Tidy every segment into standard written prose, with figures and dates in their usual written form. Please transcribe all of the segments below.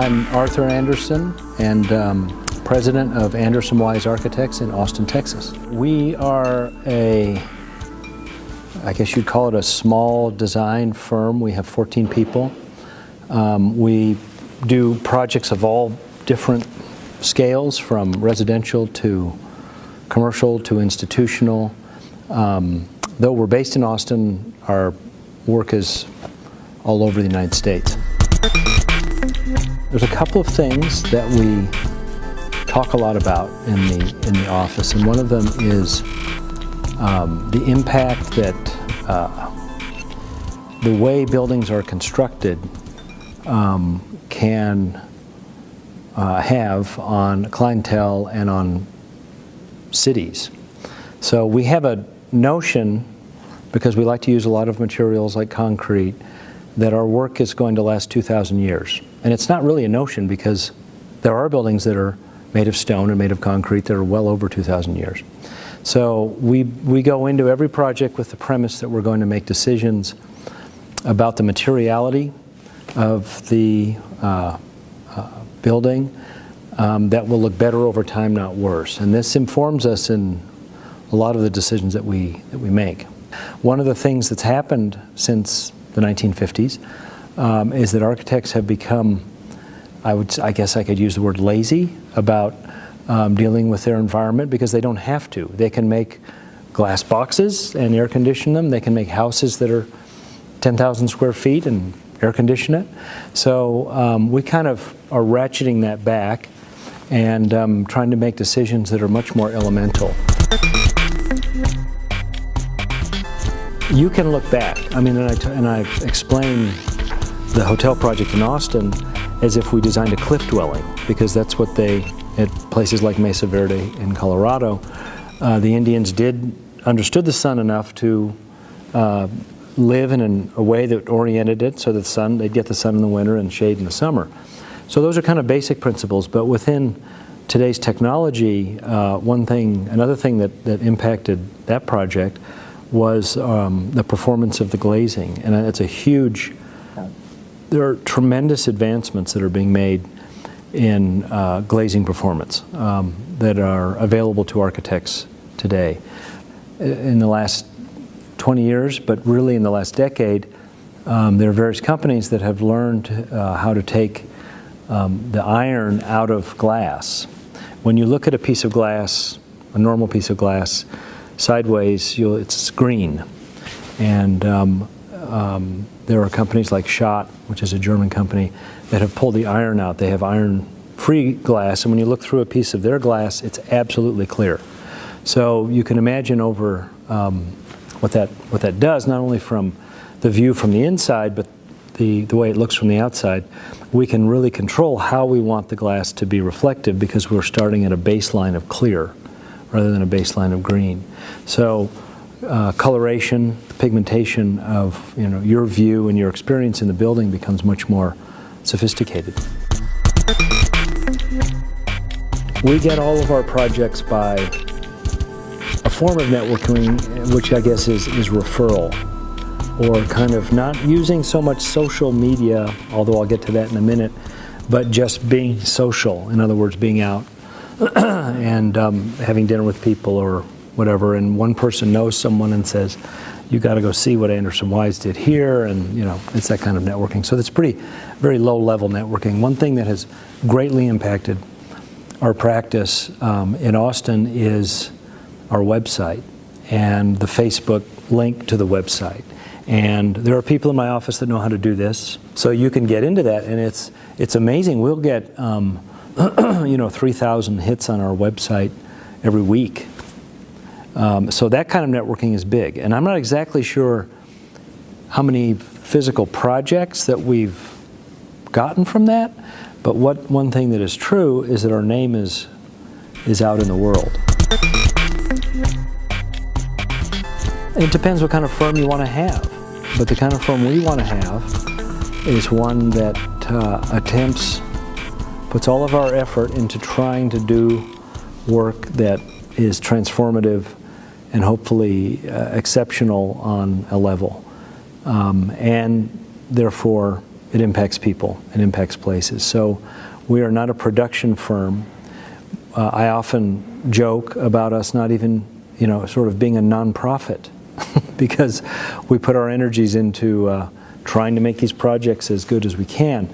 I'm Arthur Andersson and president of Andersson Wise Architects in Austin, Texas. We are I guess you'd call it a small design firm. We have 14 people. We do projects of all different scales, from residential to commercial to institutional. Though we're based in Austin, our work is all over the United States. There's a couple of things that we talk a lot about in the office, and one of them is the impact that the way buildings are constructed can have on clientele and on cities. So we have a notion, because we like to use a lot of materials like concrete, that our work is going to last 2,000 years. And it's not really a notion, because there are buildings that are made of stone and made of concrete that are well over 2,000 years. So we go into every project with the premise that we're going to make decisions about the materiality of the building that will look better over time, not worse. And this informs us in a lot of the decisions that we make. One of the things that's happened since the 1950s is that architects have become, I guess I could use the word lazy about dealing with their environment, because they don't have to. They can make glass boxes and air condition them. They can make houses that are 10,000 square feet and air condition it. So we kind of are ratcheting that back and trying to make decisions that are much more elemental. You can look back. I mean, and I explain the hotel project in Austin as if we designed a cliff dwelling, because that's what at places like Mesa Verde in Colorado, the Indians understood the sun enough to live in a way that oriented it so that they'd get the sun in the winter and shade in the summer. So those are kind of basic principles, but within today's technology, another thing that impacted that project was the performance of the glazing. And it's there are tremendous advancements that are being made in glazing performance that are available to architects today. In the last 20 years, but really in the last decade, there are various companies that have learned how to take the iron out of glass. When you look at a piece of glass, a normal piece of glass, sideways, it's green. And there are companies like Schott, which is a German company, that have pulled the iron out. They have iron-free glass, and when you look through a piece of their glass, it's absolutely clear. So you can imagine over what that does, not only from the view from the inside, but the way it looks from the outside. We can really control how we want the glass to be reflective, because we're starting at a baseline of clear rather than a baseline of green. So coloration, pigmentation of your view and your experience in the building becomes much more sophisticated. We get all of our projects by a form of networking, which I guess is referral, or kind of not using so much social media, although I'll get to that in a minute, but just being social. In other words, being out and having dinner with people or whatever, and one person knows someone and says, you got to go see what Andersson Wise did here, and it's that kind of networking. So that's very low-level networking. One thing that has greatly impacted our practice in Austin is our website and the Facebook link to the website. And there are people in my office that know how to do this, so you can get into that, and it's amazing. We'll get 3,000 hits on our website every week. So that kind of networking is big. And I'm not exactly sure how many physical projects that we've gotten from that, but one thing that is true is that our name is out in the world. It depends what kind of firm you want to have, but the kind of firm we want to have is one that puts all of our effort into trying to do work that is transformative and hopefully exceptional on a level, and therefore it impacts people, it impacts places. So we are not a production firm. I often joke about us not even, sort of being a nonprofit because we put our energies into trying to make these projects as good as we can,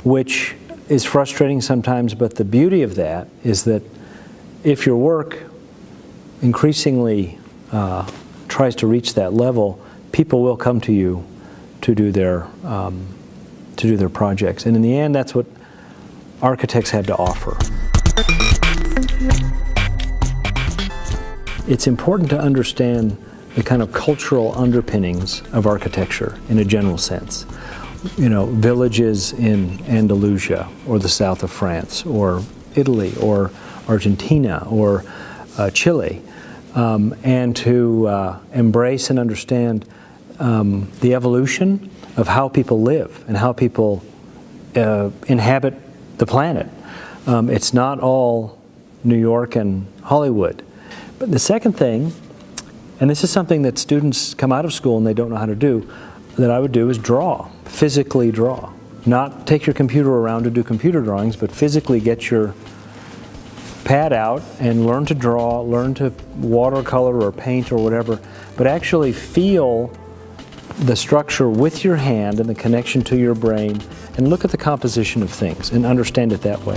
which is frustrating sometimes, but the beauty of that is that if your work increasingly tries to reach that level, people will come to you to do their projects. And in the end, that's what architects have to offer. It's important to understand the kind of cultural underpinnings of architecture in a general sense. Villages in Andalusia or the south of France or Italy or Argentina or Chile, and to embrace and understand the evolution of how people live and how people inhabit the planet. It's not all New York and Hollywood. But the second thing, and this is something that students come out of school and they don't know how to do, that I would do is draw, physically draw. Not take your computer around to do computer drawings, but physically get your pad out and learn to draw, learn to watercolor or paint or whatever, but actually feel the structure with your hand and the connection to your brain and look at the composition of things and understand it that way.